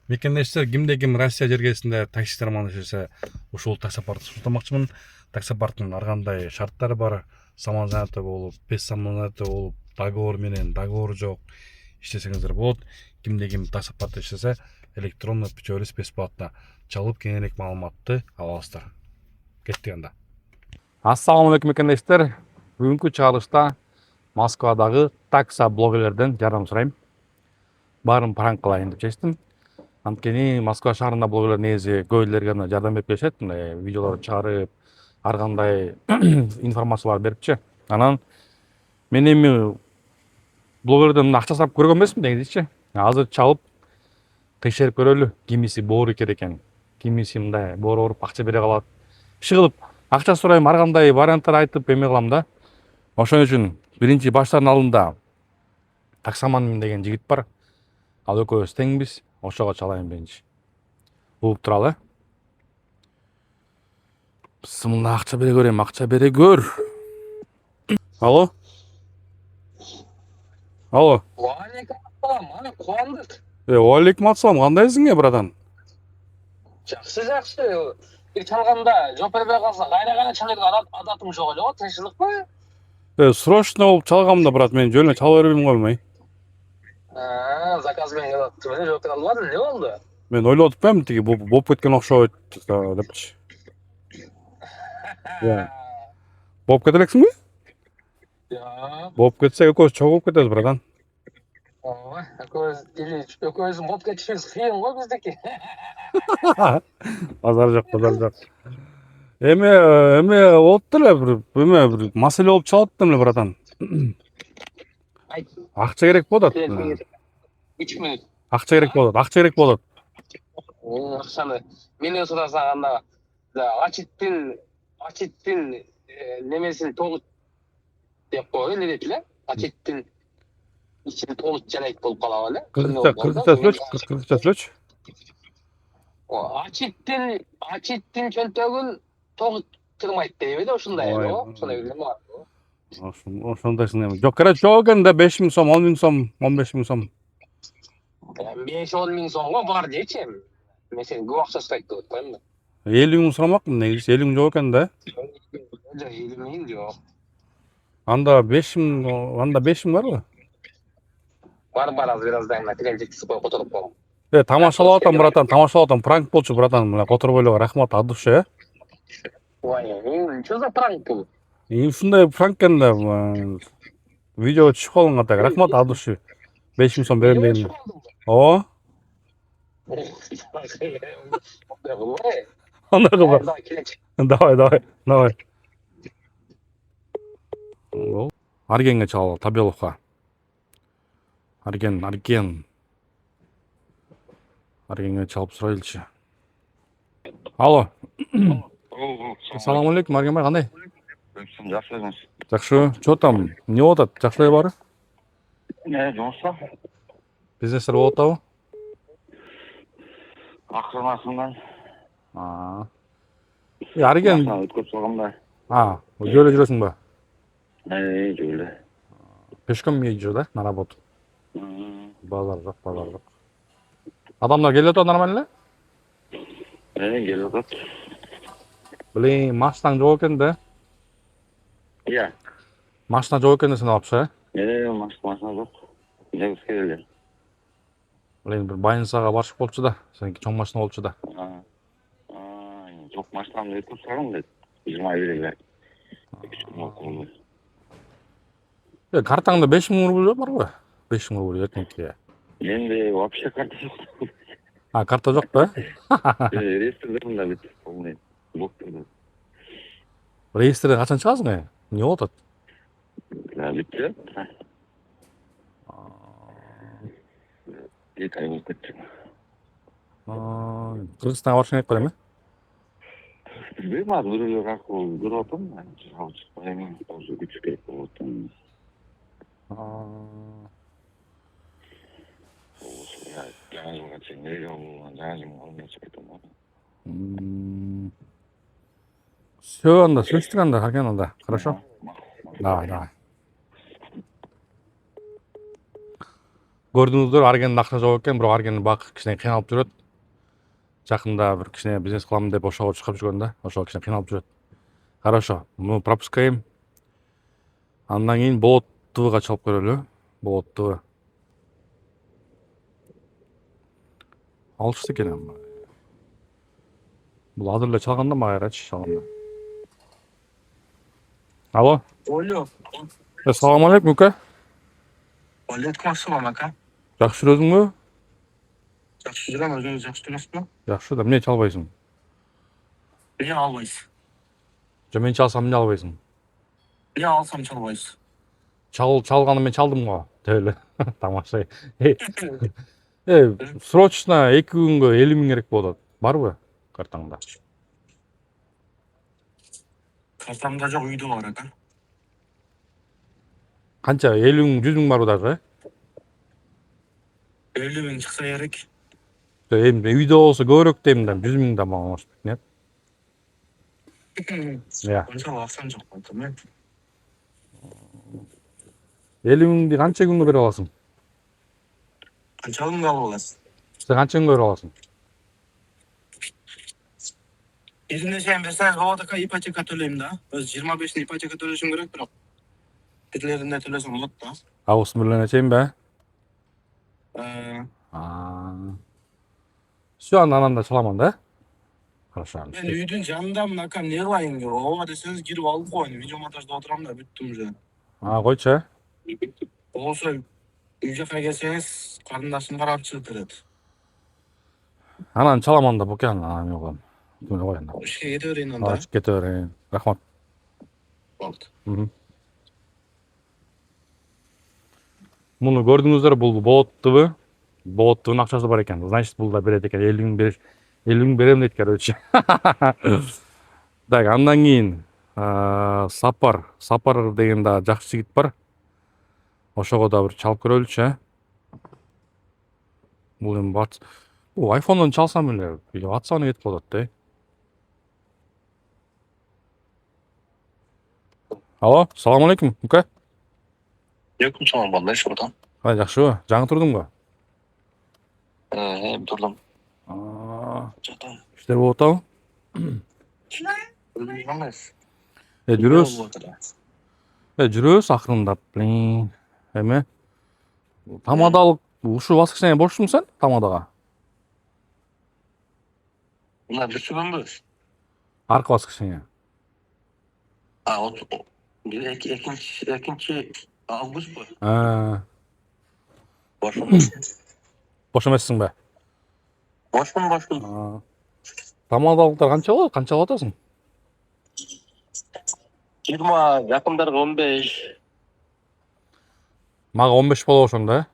Мекендештер кимде-ким Россия жергесинде таксистермен ишесе ушул таксопартты сунуштамакчымын. Таксопарттын ар кандай шарттары бар. Самозанятый болуп, без самозанятый болуп, договор менен, договор жок иштесеңиздер болот. Кимде-ким таксопартта иштесе электронный путёвый бесплатно чалып кеңирээк маалыматты аласыздар. Кеттик анда. Ассаламу алейкум мекендештер. Бүгүнкү чыгарылышта Москвадагы такса блогерлерден жардам сурайм. Баарын пранк кылайын деп чечтим. Анткени Москва шаарында блогерлер негизи көп элдерге гана жардам берип келишет, мындай видеолор чыгарып, ар кандай информациялар берипчи. Анан мен эми блогерлерден акча сурап көргөн эмесмин негизичи. Азыр чалып текшерип көрөлү, кимиси боорукер экен, кимиси мындай боор ооруп акча бере калат. Иши кылып акча сурайм, ар кандай варианттар айтып эме кылам да. Ошон үчүн биринчи баштардын алдында таксоман деген жигит бар. Ал экөөбүз теңбиз. Ошого чалайын биринчи. Угуп туралы. Бисмилла, акча бере көрөйм, акча бере көр. Алло. Алло. Валейкум ассалам, кубандык. Алейкум ассалам, кандайсың братан? Жакшы. Бир чалганда жооп бербей калса кайра чалырга адатым жок эле го, тынччылыкпы? Срочно болуп чалгам да, брат, мен жөн эле чала бербейм го эми. Заказ менен келип менен жооп бере албадым, эмне болду? Мен ойлоп атпаймынбы, тиги болуп кеткен окшойт депчи. Болуп кете элексиңби? Болуп кетсе экөөбүз чогулуп кетебиз, братан. Ооба, экөөбүздүн болуп кетишибиз кыйын го биздики. Базар жок. Эме болуп деле бир маселе болуп чалат эле, братан. Акча керек болот. 3 мүнөт. Акча керек болот. Акчаны менен сурасаң анда ачиттин немесин тогут деп койгон эле депчи эле. Ачиттин ичин тогут жанайт болуп калабы эле. Кыргызча сүйлөчү. Ачиттин чөнтөгүн тогуттурмайт дейбиз, ошундай эле го. Ошондой билем бар. Ошондойсуң эми. Жок, керек жок экенде 5000 сом, 10.000 сом, 15.000 сом. 5-10 миң сомго бар дечи. Мен сени көп акча сурайт деп атпаймын да. 50.000 сурамакмын негизи, 50.000 жок экен да. Жок, 50 миң жок. Анда 5.000 барбы? Бар, азыр бираздан кийин жеткизип коюп которуп коем. Тамашалап атам, братан, тамашалап атам. Пранк болчу, братан. Мына которуп эле рахмат, от души, Ой, что за пранк бул? Ушундай пранк экен да. Видео түшүп калган так. Рахмат, от души. 5.000 сом берем дегенде. Ооба. Андай кылба. Давай. Аргенге чал, Табеловка. Аргенге чалып сурайлычы. Алло. Ассаламу алейкум, Арген бай, кандай? Жакшы өзүңүз. Жакшы. Чо там? Эмне болуп атат? Жакшы эле баары? Жумушта. Бизнестер болуп атабы? Акырынасындай. Арген. Өткөрүп салгамда. Жөө эле жүрөсүң ба? Жөө эле. Пешком жүрү да, на работу. Базар жок. Адамдар келип атат нормально эле? Келип атат. Блин, машинаң жок экен да. Иә. Машина жок экен десең алыпчы, Машина жок. Жабыс келели. Блин, бир больницага барышып болчу да. Сеники чоң машина болчу да. Жок, машинамды өткөрүп салгам дейт. 21 Картаңда 5.000 рубль барбы? 5.000 рубль эртеңки. Менде вообще карта жок. Карта жок да? Реестрдермин бит. Полный блоктурду. Реестрден качан чыгасың? Эмне болуп атат? Бүтүп. 2 ай болуп кетти. Кыргызстанга барышың керек эме? Билбейм, азыр бирөөлөр аркылуу көрүп атам. Чыгабайм, тоже күтүш керек болуп атам. Жаңа жылга чейин жаңа жылга алып чыгып кетем. Всё, анда слышишь анда, Арген анда. Хорошо? Давай. көрдүңүздөр, аргенин акча жок экен, бирок аргени бак кичине кыйналып жүрөт. Жакында бир кичине бизнес кылам деп ошого чыгып жүргөн да, ошол кичине кыйналып жүрөт. Хорошо, муну пропускаем. Андан кийин болот ТВга чалып көрөлү. Болот ТВ. Алышты экен ама. Бул азыр эле чалганда мага кайрачы чалганда. Алло. Алло. Assalomu alaykum uka. Alaykum assalom aka. Жакшы жүрөсүңбү? Yaxshi yuraman, o'zingiz yaxshi turasizmi? Жакшы да, эмне чалбайсың? Niye almaysiz? Же мен чалсам эмне албайсың? Niye alsam çalmayız? Чалганы мен чалдым го. Деп эле. Тамаша. Срочно 2 күнгө 50 миң керек болот. Барбы картаңда? Kartamda çok uydu var aka. Канча? 50 миң, 100 миң барбы дагы? 50 bin çıksa gerek. Эми үйдө болсо көбүрөөк дейм да, 100 миң да мага болуш нет. Я. Onca alsam çok tamam. 50 миңди канча күнгө бере аласың? Kaçalım gal olasın. Сен канча күнгө бере аласың? İzinde şey mesela havada ipoteka төлейм да. Öz 25'ini ipoteka төлешим керек, бирок бирлеринде төлесем болот да. Август миллионе чейин бе? Ee, Все, анан да чаламан да? Хорошо. Ben үйдүн жанындамын aka, не кылайын? Ооба десеңиз кирип алып коеюн. Видео монтажда отурам да, бүттүм уже. Койчу. Болсо үй жака келсеңиз, карындашым карап чыгып берет. Анан чаламан да буке анан эме кылам. Эмне коеюн да. İşe kete vereyim anda. Ачып кете берейин. Рахмат. Болду. Муну көрдүңүздөр, бул Болот ТВ. Болот ТВнын акчасы бар экен. Значит, бул да берет экен. 50 миң бериш. 50 миң берем дейт, короче. Так, андан кийин Сапар деген да жакшы жигит бар. Ошого да бир чалып көрөлүчү, Бул эми айфондон чалсам эле, WhatsApp'ына кетип калат да. Алло, салам алейкум, ука. Yakın zaman bana şuradan. Жакшыбы? Жаңы турдуңбу? Hem durdum. Жата. Иштер болуп атабы? Bilmez. Жүрөбүз акырындап. Эме? Тамадалык ушул воскресенье бошсуң сен? Тамадага? Bunlar bir sürü mü? Аркы воскресенье. Bir ikinci Ağustos bu. Boş mu? Бош эмессиңби? Boşum. Тамадалыктар канча болот? Канча алып атасың? 20, yakınları 15. Мага 15 болуп ошоң да.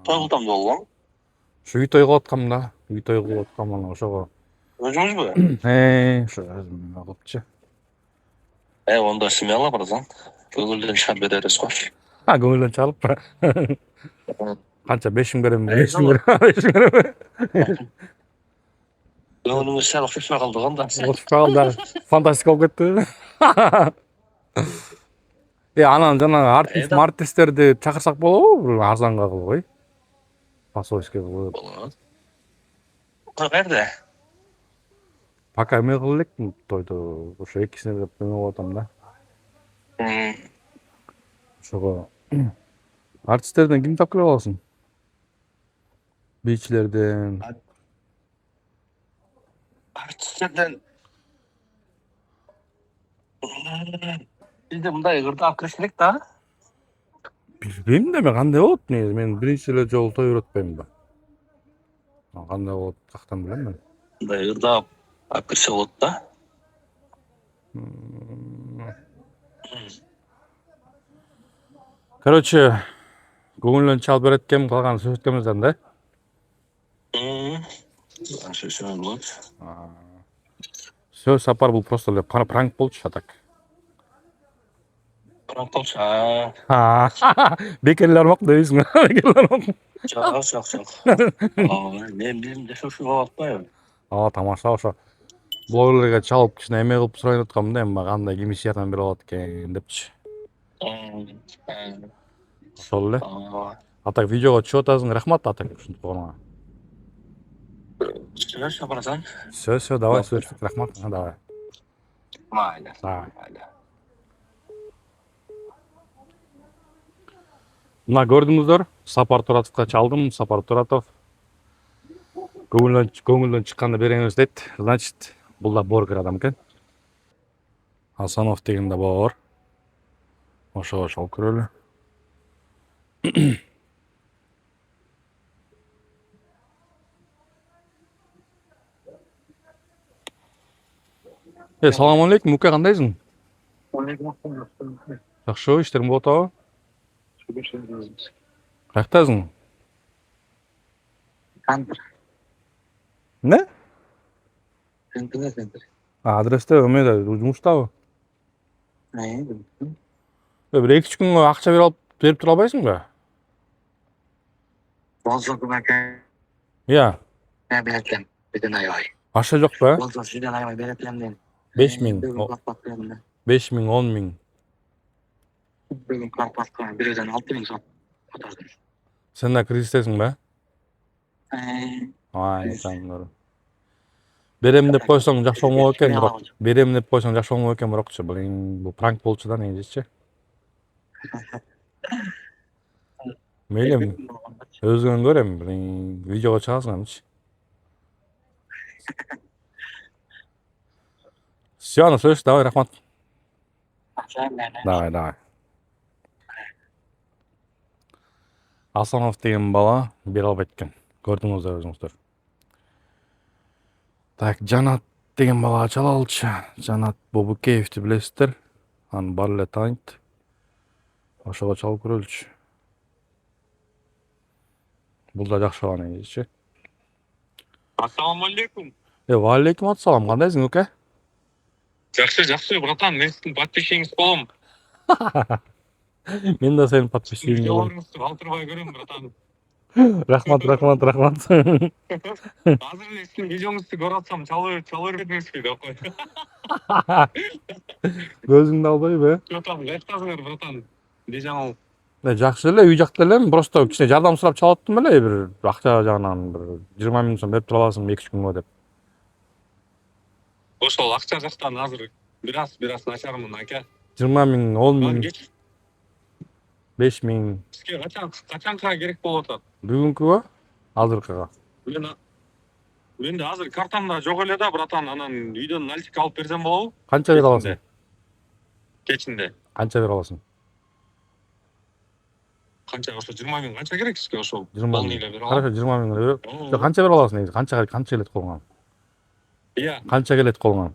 Toyguldam da olgan. Ушу үй той кылып аткам да. Үй той кылып аткам анан ошого. Özünüz mü? Ошо өзүм кылыпчы. Onda simya alabarsan. Ögülden şart bederiz koş. Көңүлдөн чалып. Канча 5 миң берем, 5 миң берем. Ögülümüz sen okşuşma kaldıgan da. Ошпалдар фантастика болуп кетти. Анан жанагы артисттерди чакырсак болобу? Бир арзанга кылып, Посольский кылып. Nerede? Пока эме кылып элек тойду. Ошо экисине деп эме болуп атам да. Ошого артисттерден кимди тапкыра аласың? Бийчилерден. Artistlerden bizde bunday ırda akırışlık da. Билбейм да, мен кандай болот негизи. Мен биринчи эле жолу той өтпөйм да. Кандай болот, кактан билем мен. Bunday ırda akırışı oldu da. Короче, көңүлдөн чалып берет экен, калганын сөз эткенбизден да. Şöyle olur. Все, Сапар бул просто эле пранк болчу, а так. Prank olsa. Бекерлер армак дейсиң. Бекерлер армак. Çok. Ben bizim de şu bakmayım. Тамаша ошо. Блогерлерге чалып кичине эме кылып сурайын аткам да, эми кандай кимиш жардам бере алат экен депчи. Ошол эле. Атак видеого түшүп атасың, рахмат атак ушинтип койгонуңа. Сөз барасың. Все, давай, сөздүк, рахмат. Давай. Майда. Давай. Мына көрдүңүздөр, Сапар Туратовго чалдым. Сапар Туратов көңүлдөн чыкканды береңиз дейт. Значит, бул да боргер адам экен. Асанов деген да бар. Ошого чалып көрөлү. Саламу алейкум, мука кандайсың? Жакшы, иштериң болуп атабы? Каяктасың? Центр. Не? Центр. Адресте эмеде, жумуштабы? Бир 2-3 күнгө акча берип тура албайсыңбы? Болсо көмөккө Иә, беретлем. Бүтүн аябай. акча жокпу? Болсо сизден аябай беретлем дейм. 5000, Бүгүн картпаска 5000, 10.000. бүгүн картпаска бирөөдөн 6000 сом отурдум. Сен да кризистесиңби? Ай, саңдар. Берем деп койсоң жакшы болмок экен, бирок берем деп койсоң жакшы болмок экен, бирокчу бул пранк болчу да негизичи. Мейлі өзіңен көрем, видеоға чыгасың амчы. Все, на слышь, давай, рахмат. Давай. Асанов деген бала бере албайт экен. Көрдүңүздөр өзүңүздөр. Так, Жанат деген бала чала алчу. Жанат Бобукеевди билесиздер. Аны бар эле тааныйт. Ошого чалып көрөлүчү. Бул да жакшы бала негизичи. Ассаламу алейкум. Валейкум ассалам. Кандайсың, ука? Жакшы, братан. Мен сиздин подписчигиңиз болом. Мен да сенин подписчигиң болом. Видеолоруңузду калтырбай көрөм, братан. Рахмат. Азыр эле сиздин видеоңузду көрүп атсам, чалып бердиңизби деп кой. Көзүңдү албайбы? Братан, кайткасыңар, братан. Дежамал. Жакшы эле, үй жакта элем. Просто кичине жардам сурап чалып аттым эле, бир акча жагынан бир 20.000 сом берип тура аласың 2-3 күнгө деп. Ошол акча жактан азыр бир аз начармын, ака. 20.000, 10.000, 5.000. Сизге качанга керек болуп атат? Бүгүнкүгө, азыркыга. Менде азыр картамда жок эле да, братан. Анан үйдөн наличка алып берсем болобу? Канча бере аласың? Кечинде. Канча бере аласың? Канча ошо 20.000 канча керек сизге ошол? 20.000. Бере алам. Хорошо, 20.000 бере. Канча бере аласың негизи? Канча келет колуңан? Iya, Канча келет колуңан?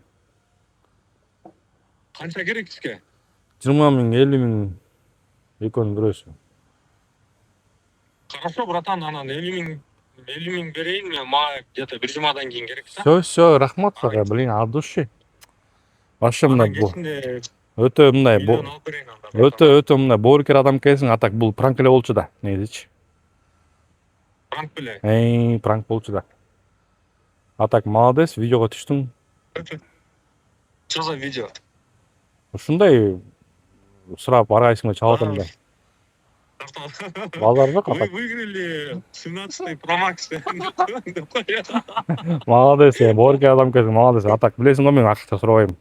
канча керек сизге? 20.000, 50.000 экөөнүн бирөөсү. Хорошо, братан, анан 50.000 берейин, мага где-то бир жумадан кийин керек да. Все, рахмат сага, блин, от души. Вообще мындай бул өтө мындай өтө мындай боорукер адам экенсиң, атак бул пранк эле болчу да, негизичи. Пранк беле? Пранк болчу да. Атак молодец, видеого түштүң. Что за видео? Ушундай сурап аргайсыңга чалып атам да. Базар жок атак. Вы выиграли 17-й Pro Max. Молодец, боорукер адам экенсиң, молодец. Атак билесиң го мен акча сурабайм.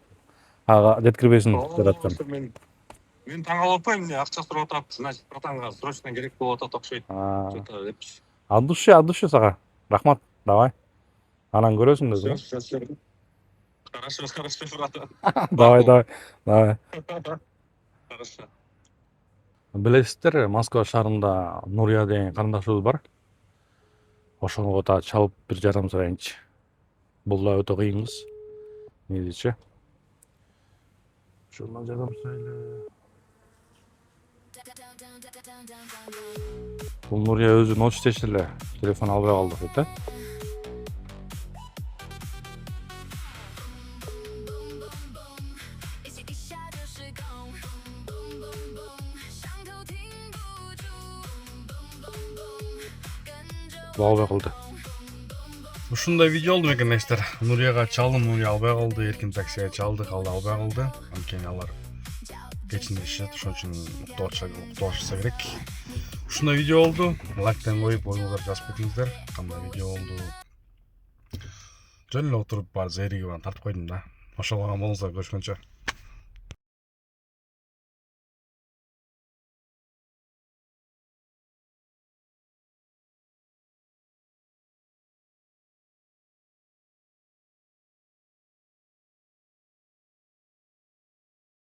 Ага, жеткирбесин деп аткан. Мен таң калып атпайм, эмне акча сурап атат, значит, братанга срочно керек болуп атат окшойт. Что-то депчи. От души сага. Рахмат, давай. Анан көрөсүң да. Хорошо, братан. Давай. Хорошо. Билесиздер, Москва шаарында Нурия деген карындашыбыз бар. Ошого да чалып бир жардам сурайынчы. Бул да өтө кыйын кыз. Негизичи. Ошондон жардам сурайлы. Бул Нурия өзү ночь иштеши эле телефон албай калдык дейт да. Албай калды. Ушундай видео болду экен эстер. Нурияга чалдым, Нурия албай калды, Эркин таксиге чалдык, ал албай калды. Анткени алар кечинде ишет, ошон үчүн уктап атышса керек. Ушундай видео болду. Лайктан коюп, оюңуздар жазып кетиңиздер. Кандай видео болду? Жөн эле отуруп бар зээригип тартып койдум да. Ошол болуңуздар, көрүшкөнчө.